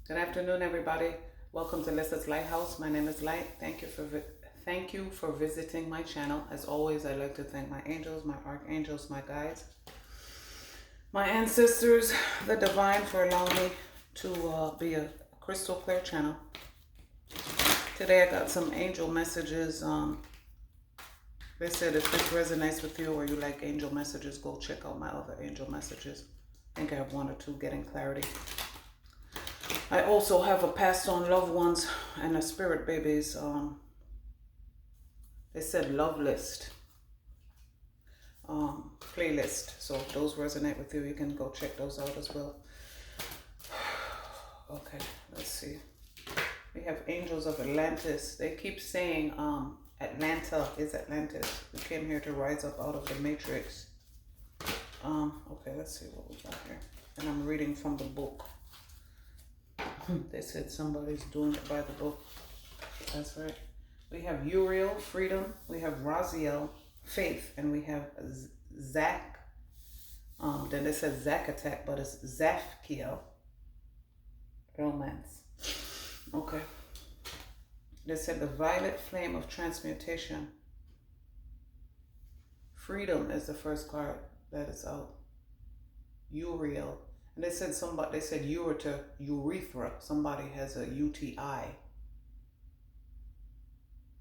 Good afternoon, everybody. Welcome to 𝓂LISSA'S Lighthouse. My name is Light. Thank you for visiting my channel. As always, I'd like to thank my angels, my archangels, my guides, my ancestors, the divine, for allowing me to be a crystal clear channel. Today, I got some angel messages. They said if this resonates with you or you like angel messages, go check out my other angel messages. I think I have one or two getting clarity. I also have a passed on loved ones and a spirit babies. They said love list playlist. So if those resonate with you, you can go check those out as well. Okay, let's see. We have angels of Atlantis. They keep saying Atlanta is Atlantis. We came here to rise up out of the matrix. Okay, let's see what we got here. And I'm reading from the book. They said somebody's doing it by the book. That's right. We have 𝑓uriel, freedom. We have Raziel, faith. And we have Zach. Then they said Zach attack, but it's Zafkiel, romance. Okay. They said the violet flame of transmutation. Freedom is the first card that is out. 𝑓uriel. And they said urethra. Somebody has a UTI.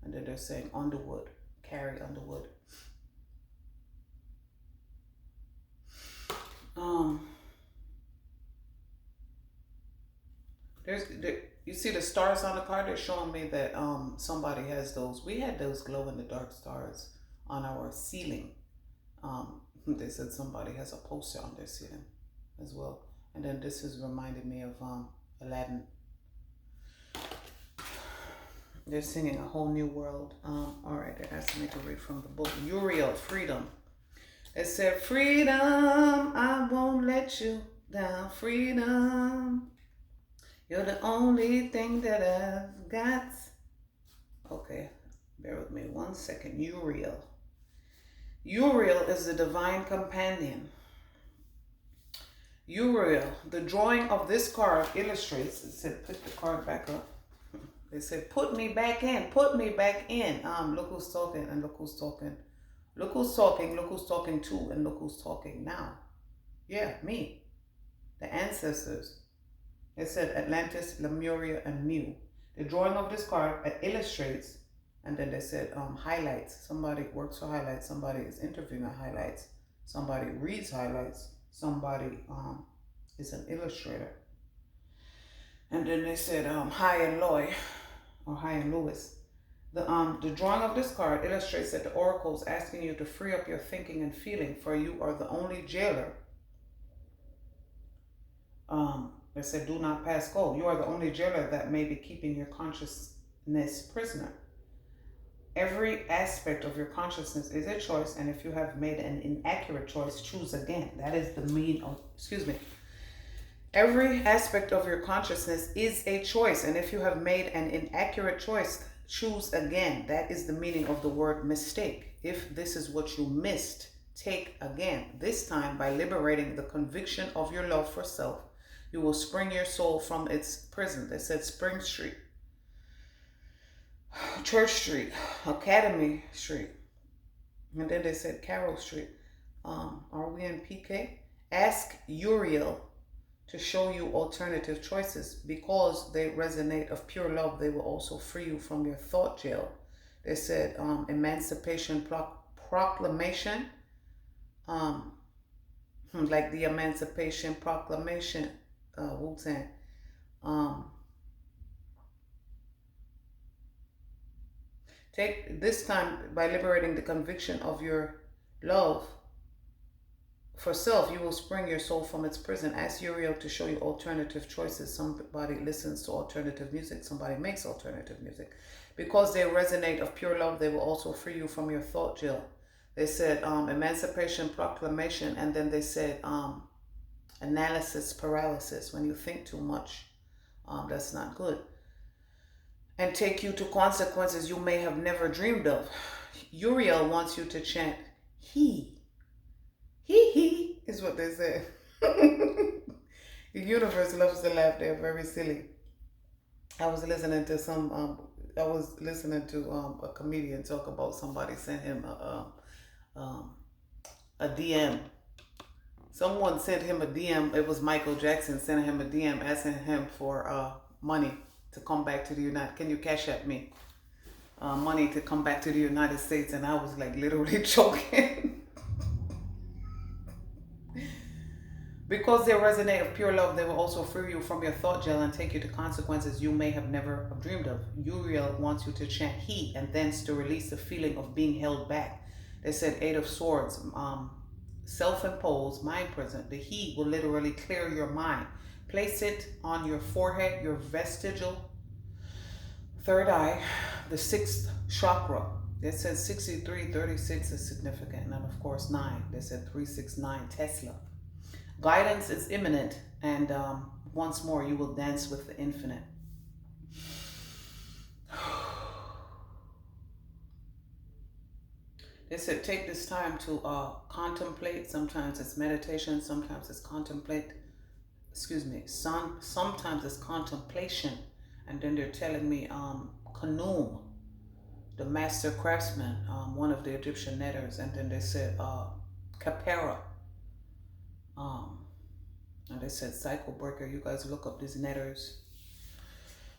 And then they're saying Underwood. Carrie Underwood. You see the stars on the card? They're showing me that somebody has those. We had those glow in the dark stars on our ceiling. They said somebody has a poster on their ceiling as well. And then this is reminding me of Aladdin. They're singing A Whole New World. All right, they asked me to read from the book. 𝑓uriel, freedom. It said, freedom, I won't let you down. Freedom, you're the only thing that I've got. Okay, bear with me 1 second. 𝑓uriel. 𝑓uriel is the divine companion. 𝑓uriel, the drawing of this card illustrates, it said, put the card back up. They said, put me back in, put me back in. Look who's talking and look who's talking. Look who's talking, look who's talking too, and look who's talking now. Yeah, me. The ancestors. It said Atlantis, Lemuria, and Mu. The drawing of this card illustrates, and then they said highlights. Somebody works for highlights. Somebody is interviewing highlights. Somebody reads highlights. Somebody is an illustrator. And then they said High and Loy, or High and Lewis. The drawing of this card illustrates that the oracle is asking you to free up your thinking and feeling, for you are the only jailer. They said, do not pass go. You are the only jailer that may be keeping your consciousness prisoner. Every aspect of your consciousness is a choice, and if you have made an inaccurate choice, choose again. That is the meaning of, Every aspect of your consciousness is a choice, and if you have made an inaccurate choice, choose again. That is the meaning of the word mistake. If this is what you missed, take again. This time, by liberating the conviction of your love for self, you will spring your soul from its prison. They said Spring Street, Church Street, Academy Street, and then they said Carroll Street. Are we in PK? Ask 𝑓uriel to show you alternative choices. Because they resonate of pure love, they will also free you from your thought jail. They said Emancipation Proclamation, like the Emancipation Proclamation, Wu-Tang. Take this time by liberating the conviction of your love for self, you will spring your soul from its prison. Ask 𝑓uriel to show you alternative choices. Somebody listens to alternative music. Somebody makes alternative music. Because they resonate of pure love, they will also free you from your thought jail. They said Emancipation Proclamation, and then they said analysis paralysis. When you think too much, that's not good. And take you to consequences you may have never dreamed of. 𝑓uriel wants you to chant he is what they say. The universe loves to laugh. They're very silly. I was listening to a comedian talk about somebody sent him um, a DM. Someone sent him a DM. It was Michael Jackson sending him a DM asking him for money to come back to the United. Can you cash at me money to come back to the United States? And I was like literally choking. Because they resonate of pure love, they will also free you from your thought jail and take you to consequences you may have never dreamed of. Uriel wants you to chant he and thence to release the feeling of being held back. They said Eight of Swords, self-imposed mind prison. The he will literally clear your mind. Place it on your forehead, your vestigial third eye, the sixth chakra. They said 6336 is significant, and of course 9. They said 369 Tesla. Guidance is imminent, and once more you will dance with the infinite. They said take this time to contemplate. Sometimes it's meditation, sometimes it's sometimes it's contemplation. And then they're telling me Khnum, the master craftsman, one of the Egyptian netters. And then they said Khepera. And they said cycle breaker. You guys look up these netters.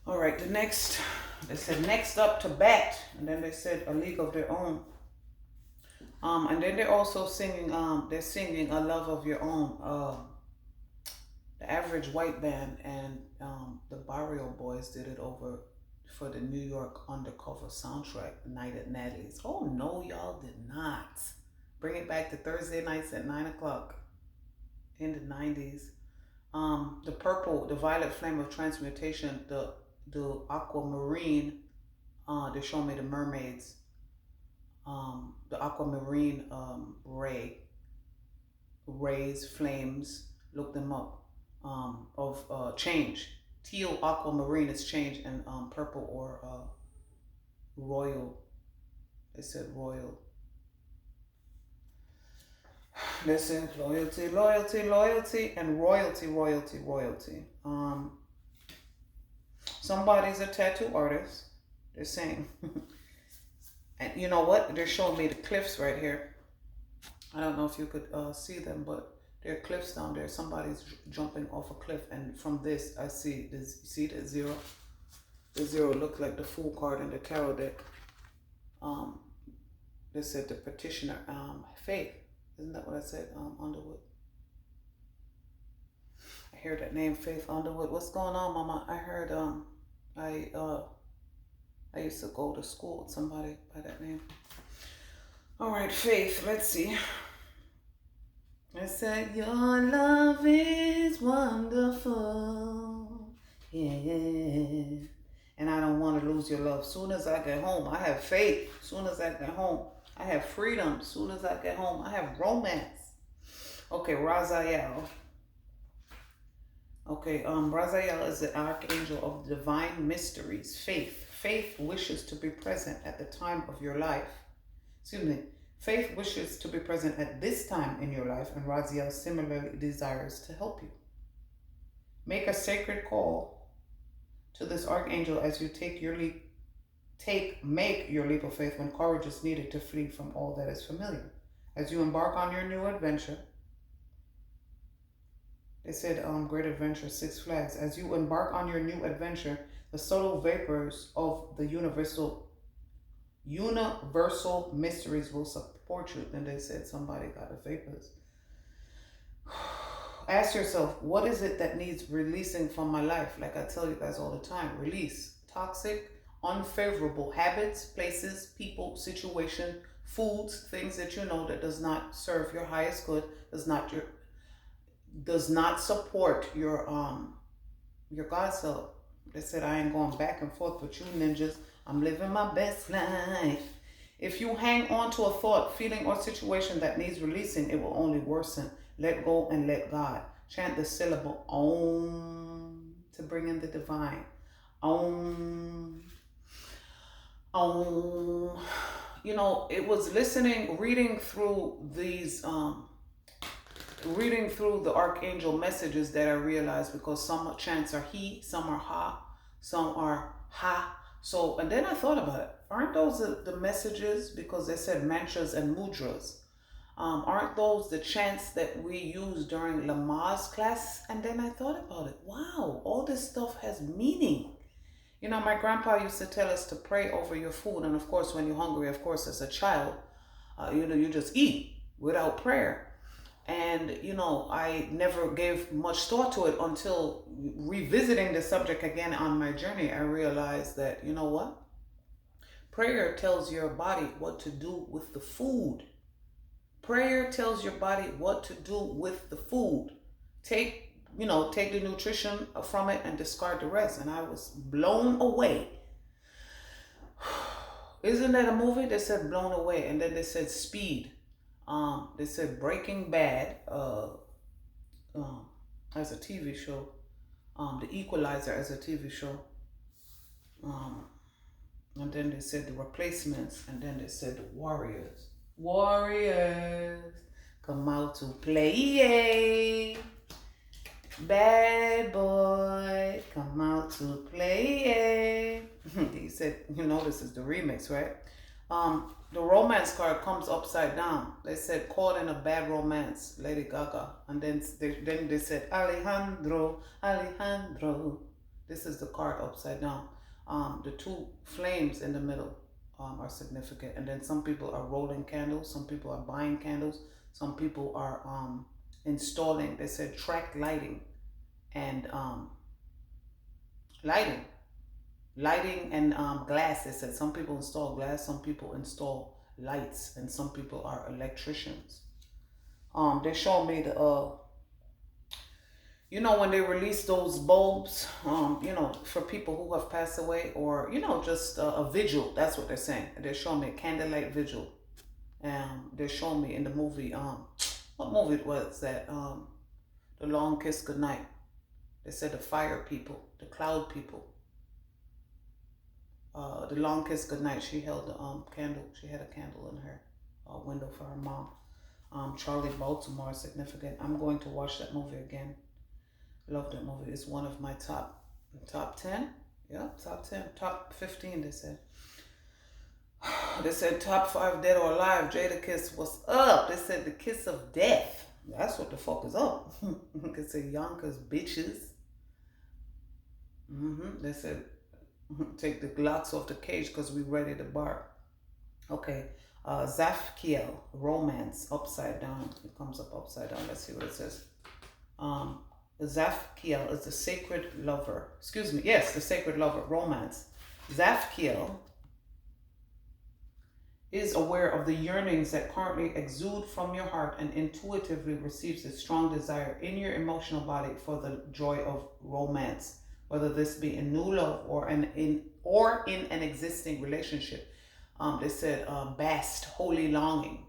All right, they said next up Tibet. And then they said a league of their own. And then they're also singing, they're singing A Love of Your Own. The Average White Band and the Barrio Boys did it over for the New York Undercover soundtrack, Night at Natalie's. Oh no, y'all did not. Bring it back to Thursday nights at 9 o'clock in the 90s. The purple, the violet flame of transmutation, the aquamarine, they show me the mermaids. The aquamarine rays, flames, look them up, of change. Teal aquamarine is change, and purple or royal. They said royal. They said loyalty, loyalty, loyalty, and royalty, royalty, royalty. Somebody's a tattoo artist. They're saying, and you know what? They're showing me the cliffs right here. I don't know if you could see them, but there are cliffs down there. Somebody's jumping off a cliff, and from this, I see this. See the zero? The zero looked like the Fool card in the tarot deck. They said the petitioner, Faith. Isn't that what I said? Underwood. I hear that name, Faith Underwood. What's going on, Mama? I heard I used to go to school with somebody by that name. All right, Faith. Let's see. I said your love is wonderful, yeah. And I don't want to lose your love. Soon as I get home, I have faith. Soon as I get home, I have freedom. Soon as I get home, I have romance. Okay, Raziel. Okay, Raziel is the archangel of divine mysteries. Faith. Faith wishes to be present at the time of your life. Excuse me. Faith wishes to be present at this time in your life, and Raziel similarly desires to help you. Make a sacred call to this archangel as you make your leap of faith when courage is needed to flee from all that is familiar. As you embark on your new adventure, they said great adventure, 6 flags. As you embark on your new adventure, the subtle vapors of the universal mysteries will support you. Then they said somebody got the vapors. Ask yourself, what is it that needs releasing from my life? Like I tell you guys all the time, release toxic, unfavorable habits, places, people, situation, foods, things that you know that does not serve your highest good, does not support your God self. They said I ain't going back and forth with you ninjas. I'm living my best life. If you hang on to a thought, feeling, or situation that needs releasing, it will only worsen. Let go and let God. Chant the syllable Om to bring in the divine. Om. Om. You know, it was reading through these, reading through the archangel messages that I realized, because some chants are he, some are ha, some are ha. So, and then I thought about it. Aren't those the messages? Because they said mantras and mudras. Aren't those the chants that we use during Lamaze class? And then I thought about it. Wow, all this stuff has meaning. You know, my grandpa used to tell us to pray over your food. And of course, when you're hungry, of course, as a child, you just eat without prayer. And, you know, I never gave much thought to it until revisiting the subject again on my journey. I realized that, you know what? Prayer tells your body what to do with the food. Prayer tells your body what to do with the food. Take the nutrition from it and discard the rest. And I was blown away. Isn't that a movie? They said Blown Away, and then they said Speed. They said Breaking Bad as a TV show. The Equalizer as a TV show. And then they said The Replacements, and then they said The Warriors. Warriors, come out to play. Bad boy, come out to play. He said, this is the remix, right? The romance card comes upside down. They said, caught in a bad romance, Lady Gaga. And then they said, Alejandro. This is the card upside down. The two flames in the middle are significant. And then some people are rolling candles. Some people are buying candles. Some people are installing, they said, track lighting and lighting and glass. They said some people install glass, some people install lights, and some people are electricians. They showed me the when they release those bulbs, for people who have passed away, or just a vigil. That's what they're saying. They're showing me a candlelight vigil. They're showing me in the movie, what movie was that? The Long Kiss Goodnight. They said the fire people, the cloud people. The Long Kiss Goodnight. She held a candle. She had a candle in her window for her mom. Charlie Baltimore is significant. I'm going to watch that movie again. Love that movie. It's one of my top 10. Yeah, top 10, top 15. They said. They said top 5 dead or alive. Jadakiss, what's up? They said the kiss of death. That's what the fuck is up. They said Yonkers bitches. They said take the Glocks off the cage because we ready to bark. Okay. Zafkiel, romance, upside down. It comes up upside down. Let's see what it says. Zafkiel is the sacred lover. Excuse me. Yes, the sacred lover. Romance. Zafkiel is aware of the yearnings that currently exude from your heart and intuitively receives a strong desire in your emotional body for the joy of romance, whether this be in new love or in an existing relationship. They said bast, holy longing,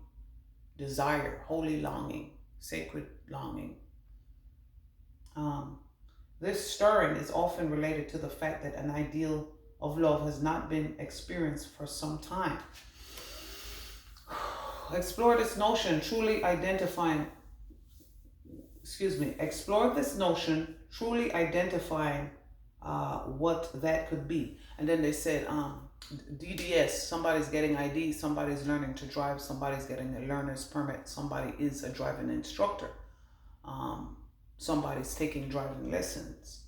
desire, holy longing, sacred longing. This stirring is often related to the fact that an ideal of love has not been experienced for some time. Explore this notion, truly identifying what that could be. And then they said DDS, somebody's getting ID, somebody's learning to drive, somebody's getting a learner's permit, somebody is a driving instructor, somebody's taking driving lessons.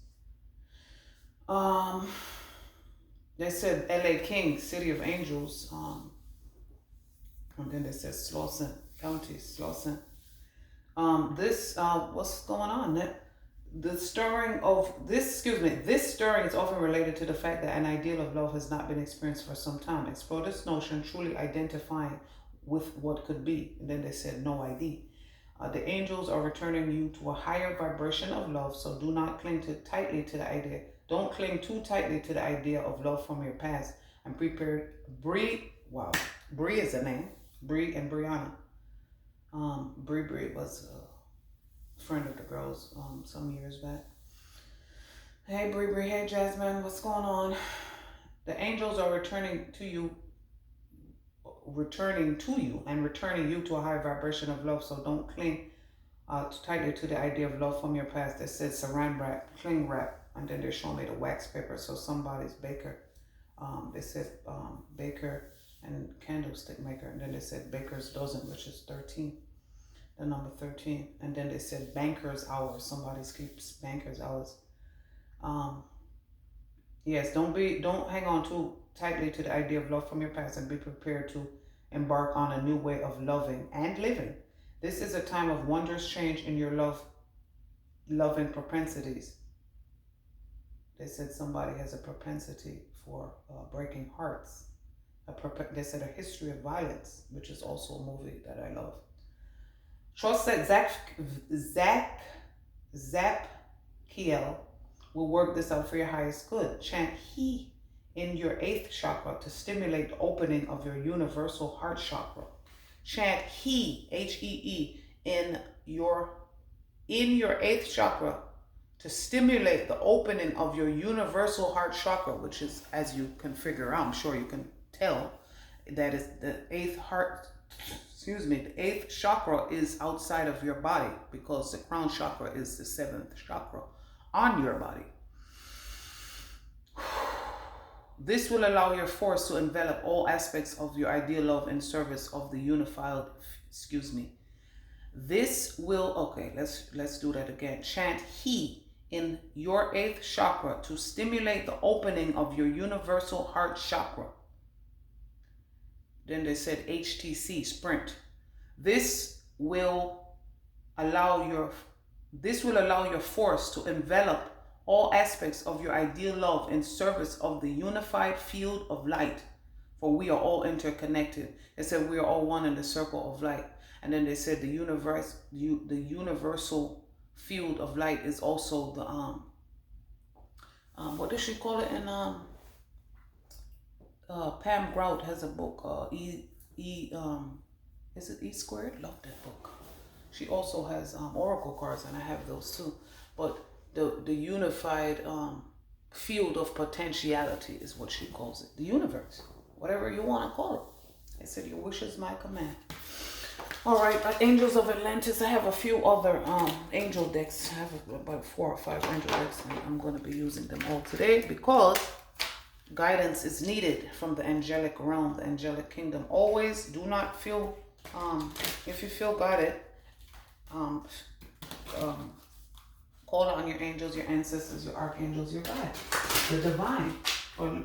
They said LA King, City of Angels, and then they said Slauson County, Slauson. What's going on? This stirring is often related to the fact that an ideal of love has not been experienced for some time. Explore this notion, truly identifying with what could be. And then they said no ID. The angels are returning you to a higher vibration of love, so do not cling too tightly to the idea. Don't cling too tightly to the idea of love from your past. And prepare Bree is the name. Bree and Brianna. Bree was a friend of the girls some years back. Hey Bree, hey Jasmine, what's going on? The angels are returning you and returning you to a higher vibration of love. So don't cling too tightly to the idea of love from your past. That said saran wrap, cling wrap. and then they show me the wax paper. So somebody's baker. They said baker and candlestick maker, and then they said baker's dozen, which is 13, the number 13, and then they said banker's hours. Somebody keeps banker's hours. Yes, don't hang on too tightly to the idea of love from your past, and be prepared to embark on a new way of loving and living. This is a time of wondrous change in your loving propensities. They said somebody has a propensity for breaking hearts. They said a history of violence, which is also a movie that I love. Trust that Zapkiel will work this out for your highest good. Chant He in your 8th chakra to stimulate the opening of your universal heart chakra. Chant He, H-E-E, in your 8th chakra to stimulate the opening of your universal heart chakra, which is, as you can figure out, I'm sure you can tell, that is the 8th chakra is outside of your body, because the crown chakra is the 7th chakra on your body. This will allow your force to envelop all aspects of your ideal love in service of the unified, This will, okay, let's do that again. Chant He in your 8th chakra to stimulate the opening of your universal heart chakra. Then they said HTC, sprint. This will allow your force to envelop all aspects of your ideal love in service of the unified field of light, for we are all interconnected. They said we are all one in the circle of light. And then they said the universal field of light is also the what does she call it in Pam Grout has a book, is it E Squared? Love that book. She also has oracle cards, and I have those too. But the unified field of potentiality is what she calls it. The universe, whatever you want to call it. I said your wish is my command. All right, Angels of Atlantis. I have a few other angel decks. I have about 4 or 5 angel decks, and I'm going to be using them all today because guidance is needed from the angelic realm, the angelic kingdom. Always do not feel, if you feel guided, call on your angels, your ancestors, your archangels, your guides, the divine. Or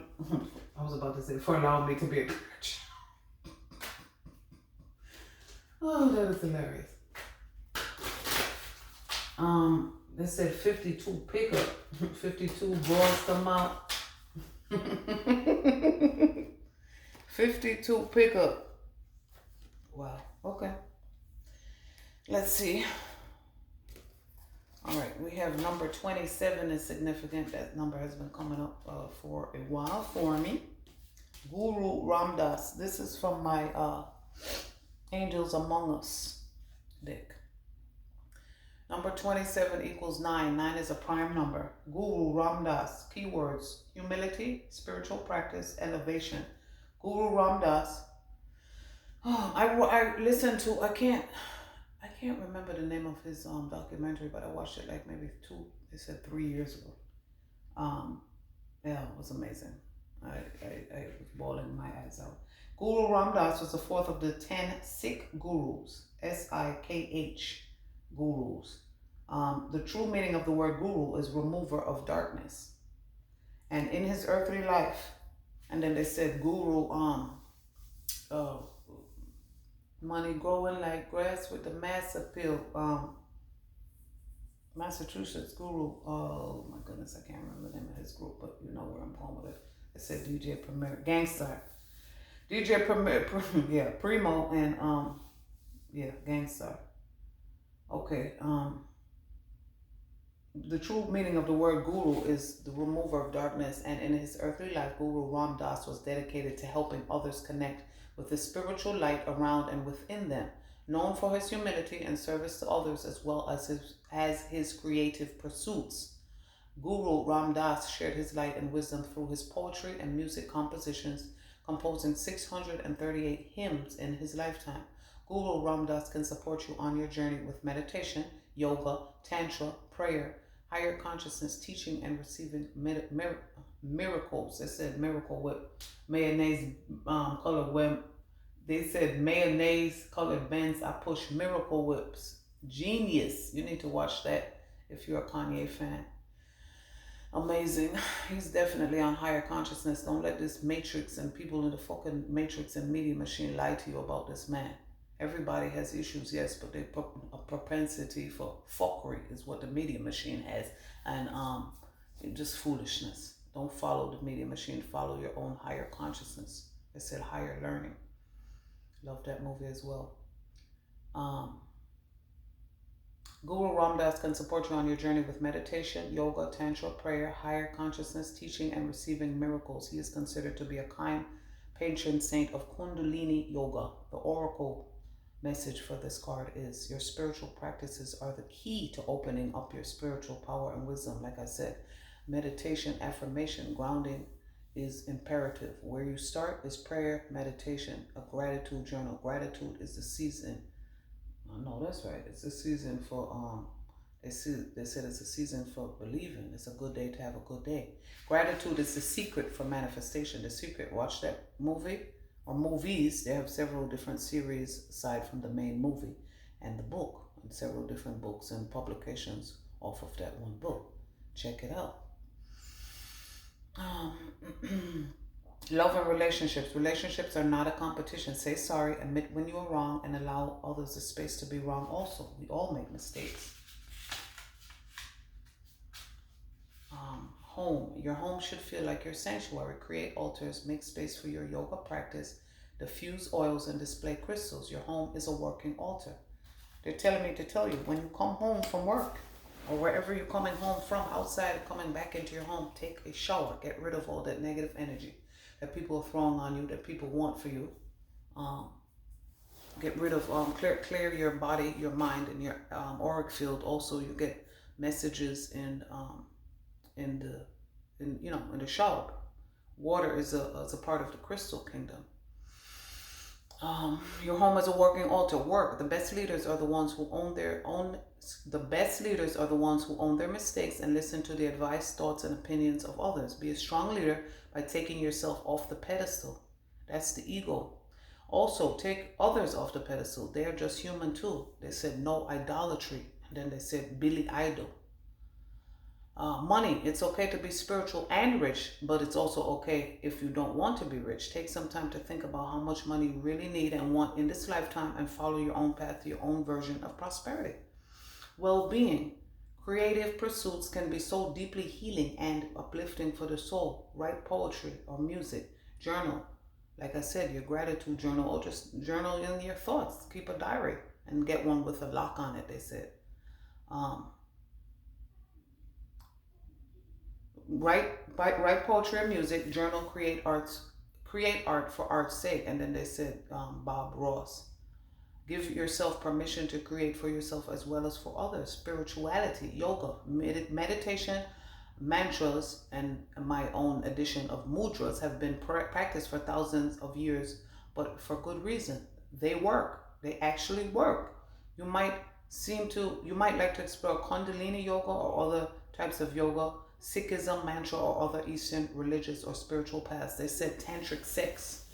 I was about to say, for allowing me to be a church. Oh, that is hilarious. They said 52 pickup, 52 boys come out. 52 pickup. Wow. Okay. Let's see. All right. We have number 27 is significant. That number has been coming up for a while for me. Guru Ram Dass. This is from my Angels Among Us deck. Number 27 equals 9. 9 is a prime number. Guru Ram Dass. Keywords: humility, spiritual practice, elevation. Guru Ram Dass. Oh, I listened to, I can't remember the name of his documentary, but I watched it like maybe 3 years ago. Yeah, it was amazing. I was bawling my eyes out. Guru Ram Dass was the 4th of the 10 Sikh gurus, S-I-K-H gurus. The true meaning of the word guru is remover of darkness. And in his earthly life, and then they said guru, money growing like grass with the mass appeal. Massachusetts guru, oh my goodness, I can't remember the name of his group, but you know where I'm going with it. It said DJ Premier, Gangsta. DJ Premier, yeah, Primo and yeah, Gangsta. Okay, the true meaning of the word guru is the remover of darkness, and in his earthly life, Guru Ram Dass was dedicated to helping others connect with the spiritual light around and within them, known for his humility and service to others as well as his creative pursuits. Guru Ram Dass shared his light and wisdom through his poetry and music compositions, composing 638 hymns in his lifetime. Guru Ram Dass can support you on your journey with meditation, yoga, tantra, prayer, higher consciousness, teaching and receiving miracles. They said miracle whip, mayonnaise colored whip. They said mayonnaise colored Benz. I push miracle whips. Genius. You need to watch that if you're a Kanye fan. Amazing. He's definitely on higher consciousness. Don't let this matrix and people in the fucking matrix and media machine lie to you about this man. Everybody has issues, yes, but a propensity for fuckery is what the media machine has, and just foolishness. Don't follow the media machine. Follow your own higher consciousness. They said higher learning. Love that movie as well. Guru Ram Dass can support you on your journey with meditation, yoga, tantra, prayer, higher consciousness, teaching, and receiving miracles. He is considered to be a kind patron saint of Kundalini Yoga. The oracle message for this card is your spiritual practices are the key to opening up your spiritual power and wisdom. Like I said, meditation, affirmation, grounding is imperative. Where you start is prayer, meditation, a gratitude journal. Gratitude is the season. No, that's right. It's a season for they said it's a season for believing. It's a good day to have a good day. Gratitude is the secret for manifestation. The secret. Watch that movie or movies. They have several different series aside from the main movie and the book, and several different books and publications off of that one book. Check it out. Love and relationships. Relationships are not a competition. Say sorry, admit when you are wrong, and allow others the space to be wrong also. We all make mistakes. Home. Your home should feel like your sanctuary. Create altars, make space for your yoga practice, diffuse oils, and display crystals. Your home is a working altar. They're telling me to tell you, when you come home from work, or wherever you're coming home from, outside, coming back into your home, take a shower. Get rid of all that negative energy that people are throwing on you, that people want for you. Get rid of, clear your body, your mind, and your auric field. Also, you get messages in the shower. Water is a part of the crystal kingdom. Your home is a working altar. Work. The best leaders are the ones who own their mistakes and listen to the advice, thoughts, and opinions of others. Be a strong leader by taking yourself off the pedestal. That's the ego. Also, take others off the pedestal. They are just human too. They said no idolatry. And then they said Billy Idol. Money. It's okay to be spiritual and rich, but it's also okay if you don't want to be rich. Take some time to think about how much money you really need and want in this lifetime, and follow your own path, your own version of prosperity. Well-being. Creative pursuits can be so deeply healing and uplifting for the soul. Write poetry or music. Journal. Like I said, your gratitude journal, or just journal in your thoughts. Keep a diary and get one with a lock on it, they said. Write poetry or music. Journal. Create art for art's sake. And then they said Bob Ross. Give yourself permission to create for yourself as well as for others. Spirituality, yoga, meditation, mantras, and my own addition of mudras have been practiced for thousands of years, but for good reason. They work. They actually work. You might like to explore Kundalini yoga or other types of yoga, Sikhism, mantra, or other Eastern religious or spiritual paths. They said tantric sex.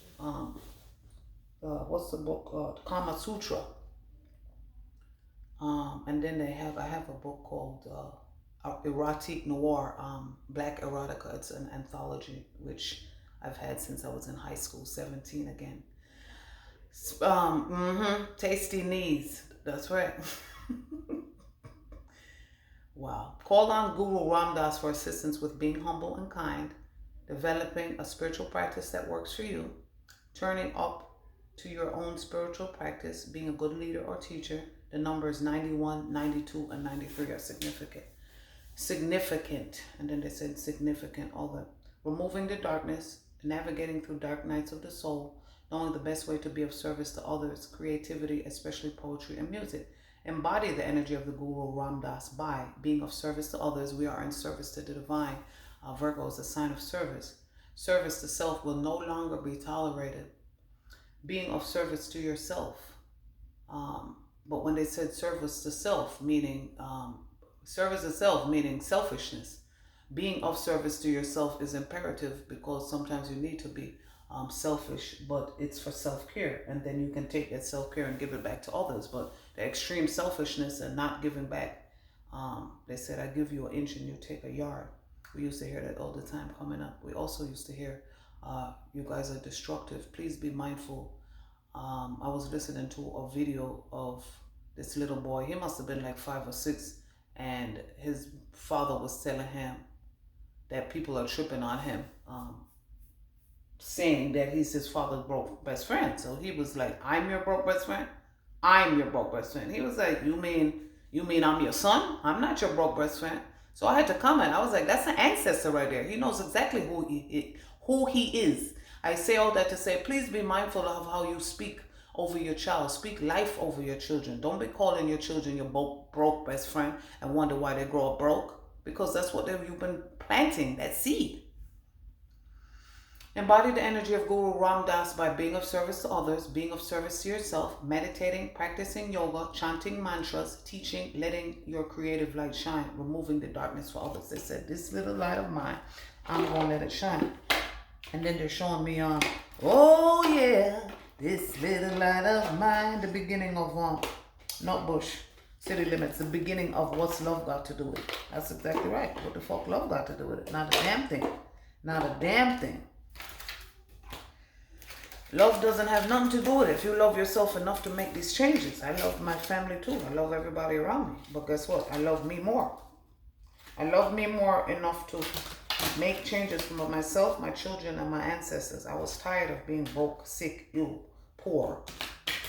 What's the book called? Kama Sutra. And then I have a book called Erotic Noir, Black Erotica. It's an anthology which I've had since I was in high school, 17 again. Tasty Knees. That's right. Wow. Call on Guru Ram Dass for assistance with being humble and kind, developing a spiritual practice that works for you, turning up to your own spiritual practice, being a good leader or teacher. The numbers 91, 92, and 93 are significant. And then they said significant. All the removing the darkness, navigating through dark nights of the soul, knowing the best way to be of service to others, creativity, especially poetry and music. Embody the energy of the Guru Ram Dass by being of service to others. We are in service to the divine. Virgo is a sign of service. Service to self will no longer be tolerated. Being of service to yourself. But when they said service to self, meaning Service itself, meaning selfishness. Being of service to yourself is imperative because sometimes you need to be selfish, but it's for self-care. And then you can take that self-care and give it back to others. But the extreme selfishness and not giving back, they said, I give you an inch and you take a yard. We used to hear that all the time coming up. We also used to hear, you guys are destructive. Please be mindful. I was listening to a video of this little boy. He must have been like 5 or 6. And his father was telling him that people are tripping on him, saying that he's his father's broke best friend. So he was like, I'm your broke best friend? I'm your broke best friend. He was like, you mean I'm your son? I'm not your broke best friend. So I had to comment. I was like, that's an ancestor right there. He knows exactly who he is. I say all that to say, please be mindful of how you speak over your child. Speak life over your children. Don't be calling your children your broke best friend and wonder why they grow up broke, because that's what you've been planting, that seed. Embody the energy of Guru Ram Das by being of service to others, being of service to yourself, meditating, practicing yoga, chanting mantras, teaching, letting your creative light shine, removing the darkness for others. They said, this little light of mine, I'm going to let it shine. And then they're showing me, oh yeah, this little light of mine, the beginning of, not Bush, City Limits, the beginning of what's love got to do with it. That's exactly right. What the fuck love got to do with it? Not a damn thing. Not a damn thing. Love doesn't have nothing to do with it. If you love yourself enough to make these changes. I love my family too. I love everybody around me. But guess what? I love me more. I love me more enough to make changes for myself, my children, and my ancestors. I was tired of being broke, sick, ill, poor.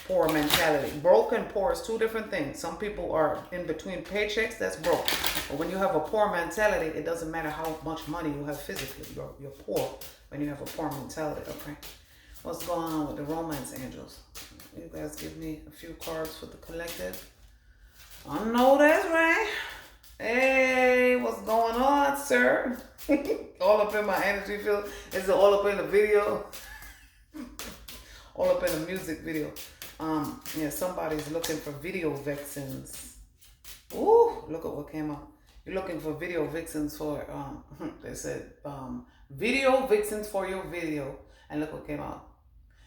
Poor mentality. Broke and poor is two different things. Some people are in between paychecks, that's broke. But when you have a poor mentality, it doesn't matter how much money you have physically. You're poor when you have a poor mentality, okay? What's going on with the romance angels? You guys give me a few cards for the collective. I know that's right. Hey, what's going on, sir? All up in my energy field. Is it all up in the video? All up in the music video. Yeah, somebody's looking for video vixens. Ooh, look at what came up. You're looking for video vixens for, they said, video vixens for your video. And look what came out.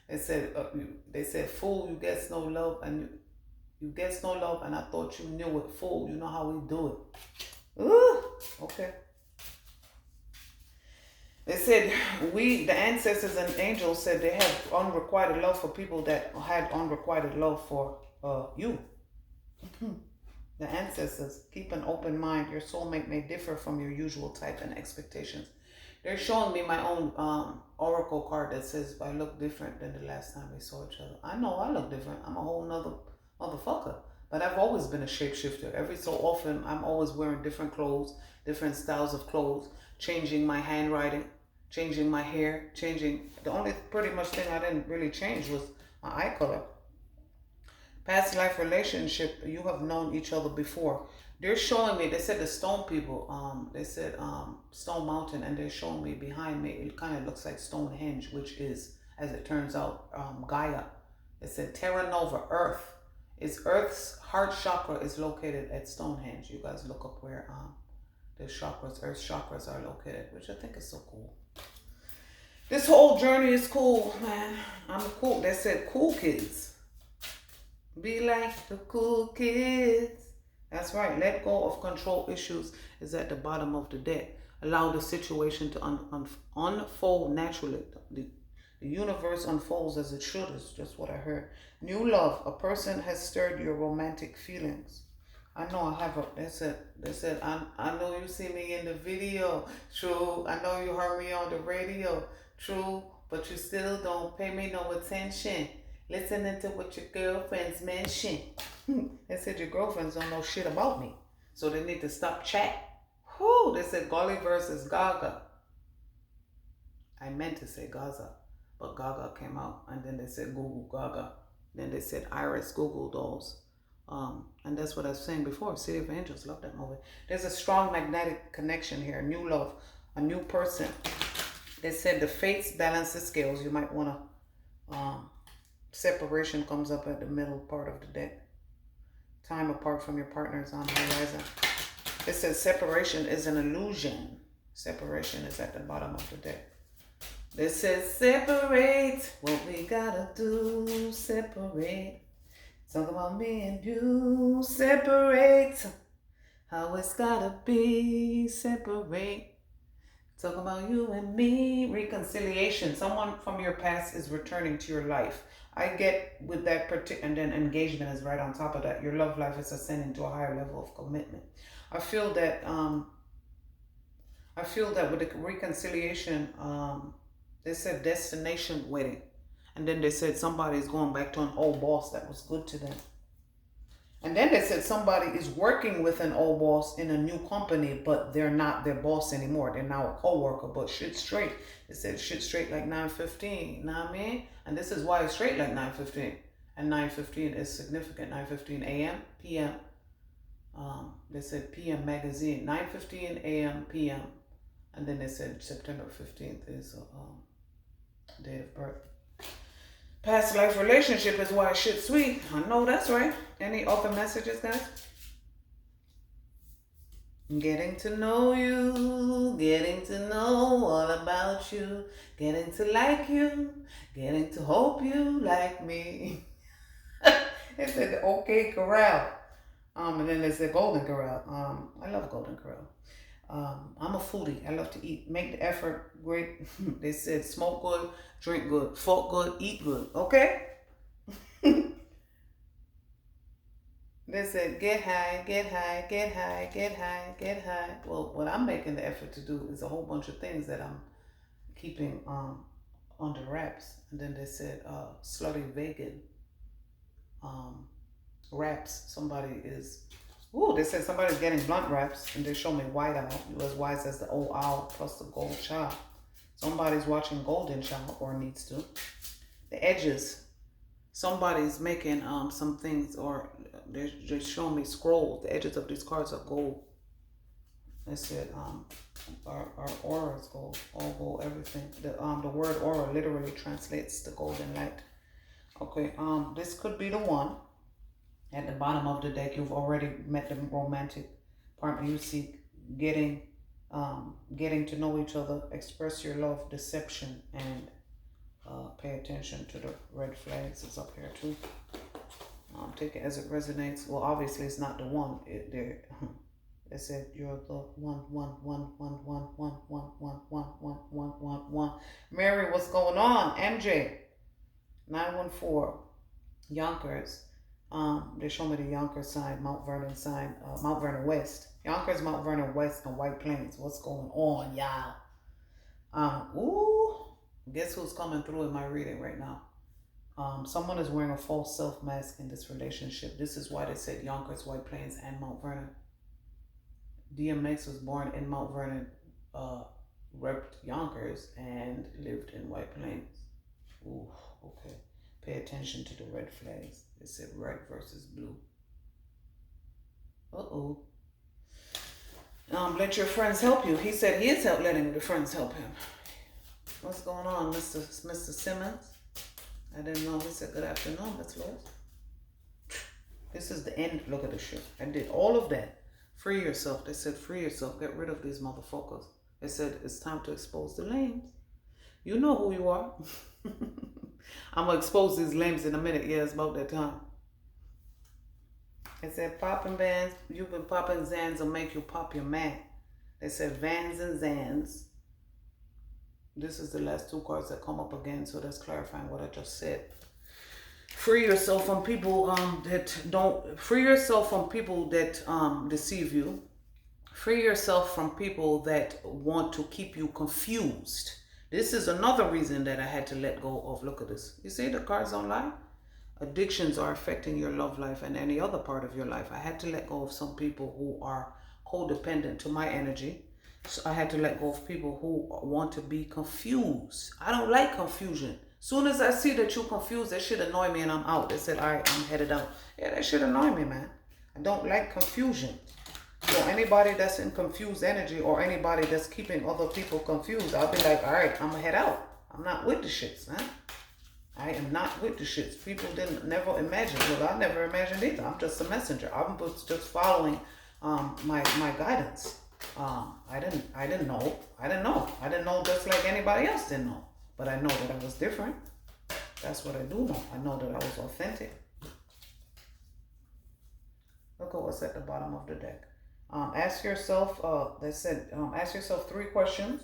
They said, fool, you get no love, and you get no love, and I thought you knew it. Fool, you know how we do it. Ooh, okay. They said, the ancestors and angels said they have unrequited love for people that had unrequited love for you. The ancestors, keep an open mind. Your soulmate may differ from your usual type and expectations. They're showing me my own oracle card that says I look different than the last time we saw each other. I know I look different. I'm a whole nother motherfucker. But I've always been a shapeshifter. Every so often, I'm always wearing different clothes, different styles of clothes, changing my handwriting, changing my hair, changing. The only pretty much thing I didn't really change was my eye color. Past life relationship, you have known each other before. They're showing me, they said the stone people, they said Stone Mountain, and they're showing me behind me, it kind of looks like Stonehenge, which is, as it turns out, Gaia. It said Terra Nova, Earth. Earth's heart chakra is located at Stonehenge. You guys look up where the chakras, Earth's chakras are located, which I think is so cool. This whole journey is cool, man. I'm cool. They said cool kids. Be like the cool kids. That's right. Let go of control issues is at the bottom of the deck. Allow the situation to unfold naturally. The universe unfolds as it should, is just what I heard. New love. A person has stirred your romantic feelings. I know I have a, they said, I know you see me in the video. True. I know you heard me on the radio. True. But you still don't pay me no attention. Listening to what your girlfriends mention. They said your girlfriends don't know shit about me. So they need to stop chat. Whew, they said Golly versus Gaga. I meant to say Gaza, but Gaga came out. And then they said Google Gaga. Then they said Iris Google dolls. And that's what I was saying before. City of Angels, love that movie. There's a strong magnetic connection here. New love, a new person. They said the fates balance the scales. You might want to, separation comes up at the middle part of the deck. Time apart from your partner is on the horizon. It says separation is an illusion. Separation is at the bottom of the deck. This says separate. What we gotta do, separate. Talk about me and you, separate. How it's gotta be, separate. Talk about you and me, reconciliation. Someone from your past is returning to your life. I get with that particular, and then engagement is right on top of that. Your love life is ascending to a higher level of commitment. I feel that with the reconciliation, they said destination wedding. And then they said somebody is going back to an old boss that was good to them. And then they said somebody is working with an old boss in a new company, but they're not their boss anymore. They're now a co-worker, but shit straight. They said shit straight like 9:15, you know what I mean? And this is why it's straight like 9:15. And 9:15 is significant, 9:15 a.m., p.m. They said p.m. magazine, 9:15 a.m., p.m. And then they said September 15th is date of birth. Past life relationship is why shit sweet. I know that's right. Any other messages, guys? Getting to know you, getting to know all about you, getting to like you, getting to hope you like me. It said the OK Corral. And then there's the Golden Corral. I love Golden Corral. I'm a foodie. I love to eat. Make the effort. Great. They said smoke good, drink good, fuck good, eat good. Okay? They said get high, get high, get high, get high, get high. Well, what I'm making the effort to do is a whole bunch of things that I'm keeping under wraps. And then they said slutty vegan wraps. Somebody is... Ooh, they said somebody's getting blunt wraps, and they show me white owl. You as wise as the old owl plus the gold child. Somebody's watching Golden Child, or needs to. The edges. Somebody's making some things, or they're showing me scrolls. The edges of these cards are gold. They said our aura is gold, all gold, everything. The word aura literally translates to golden light. Okay, this could be the one. At the bottom of the deck, you've already met the romantic partner you seek. Getting to know each other, express your love, deception, and pay attention to the red flags. It's up here too. Take it as it resonates. Well, obviously it's not the one. They said you're the one. Mary, what's going on? MJ 914 Yonkers. They show me the Yonkers sign, Mount Vernon sign, Mount Vernon West. Yonkers, Mount Vernon West, and White Plains. What's going on, y'all? Ooh, guess who's coming through in my reading right now? Someone is wearing a false self mask in this relationship. This is why they said Yonkers, White Plains, and Mount Vernon. DMX was born in Mount Vernon, repped Yonkers, and lived in White Plains. Ooh, okay. Pay attention to the red flags. It said red versus blue. Uh-oh. Let your friends help you. He said he is letting the friends help him. What's going on, Mr. Simmons? I didn't know. He said good afternoon, Miss Lois. This is the end. Look at the shit. I did all of that. Free yourself. They said free yourself. Get rid of these motherfuckers. They said it's time to expose the lames. You know who you are. I'm going to expose these lames in a minute. Yeah, it's about that time. They said popping bands. You've been popping Zans will make you pop your man. They said Vans and Zans. This is the last two cards that come up again, so that's clarifying what I just said. Free yourself from people that don't... Free yourself from people that deceive you. Free yourself from people that want to keep you confused. This is another reason that I had to let go of. Look at this. You see the cards don't lie? Addictions are affecting your love life and any other part of your life. I had to let go of some people who are codependent to my energy. So I had to let go of people who want to be confused. I don't like confusion. Soon as I see that you're confused, that should annoy me and I'm out. They said, all right, I'm headed out. Yeah, that should annoy me, man. I don't like confusion. So anybody that's in confused energy or anybody that's keeping other people confused, I'll be like, all right, I'm gonna head out. I'm not with the shits, man. I am not with the shits. People didn't never imagine. Well, I never imagined either. I'm just a messenger. I'm just following my guidance. I didn't know. I didn't know just like anybody else didn't know. But I know that I was different. That's what I do know. I know that I was authentic. Look at what's at the bottom of the deck. Ask yourself, ask yourself 3 questions.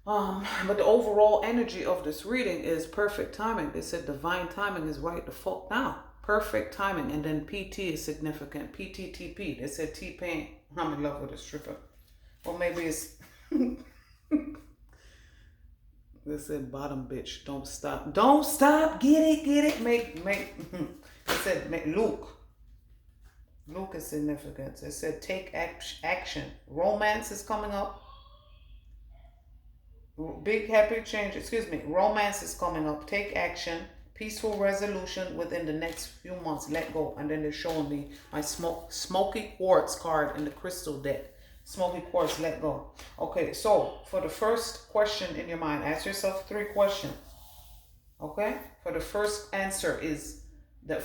But the overall energy of this reading is perfect timing. They said divine timing is right the fuck now. Perfect timing. And then PT is significant. PTTP. They said T-Pain. I'm in love with a stripper. Or maybe it's... They said bottom bitch. Don't stop. Don't stop. Get it. Make. They said Luke. Luke is significant. They said take action. Romance is coming up. Big happy change. Romance is coming up. Take action. Peaceful resolution within the next few months. Let go. And then they're showing me my smoky quartz card in the crystal deck. Smoky quartz, let go. Okay, so for the first question in your mind, ask yourself 3 questions. Okay? For the first answer is the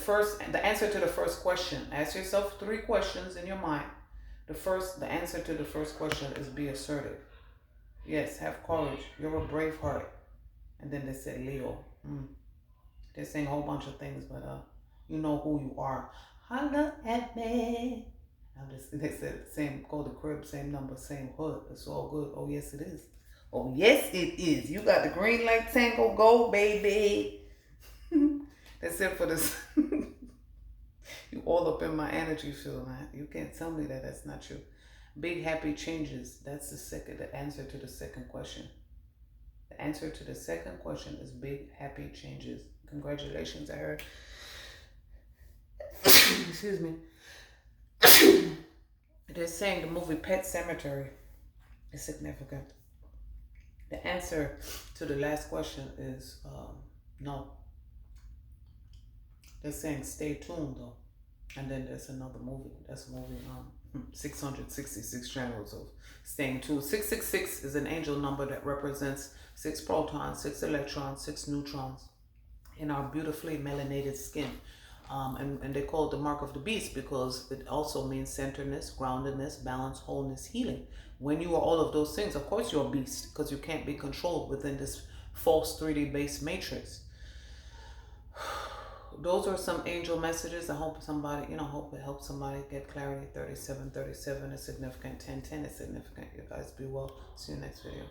answer to the first question. Ask yourself 3 questions in your mind. The answer to the first question is be assertive. Yes, have courage. You're a brave heart. And then they said Leo. They're saying a whole bunch of things, but you know who you are. Holla at me. They said same, go to crib, same number, same hood. It's all good. Oh yes it is. Oh yes it is. You got the green light tango, go baby. That's it for this. You all up in my energy field, man. You can't tell me that that's not true. Big happy changes. That's the answer to the second question. The answer to the second question is big happy changes. Congratulations, I heard. Excuse me. They're saying the movie Pet Cemetery is significant. The answer to the last question is no. They're saying stay tuned though. And then there's another movie. That's a movie 666 channels of staying tuned. 666 is an angel number that represents 6 protons, 6 electrons, 6 neutrons in our beautifully melanated skin. And they call it the mark of the beast because it also means centeredness, groundedness, balance, wholeness, healing. When you are all of those things, of course you're a beast because you can't be controlled within this false 3D based matrix. Those are some angel messages. I hope somebody, hope it helps somebody get clarity. 3737 is significant. 1010 is significant. You guys be well. See you next video.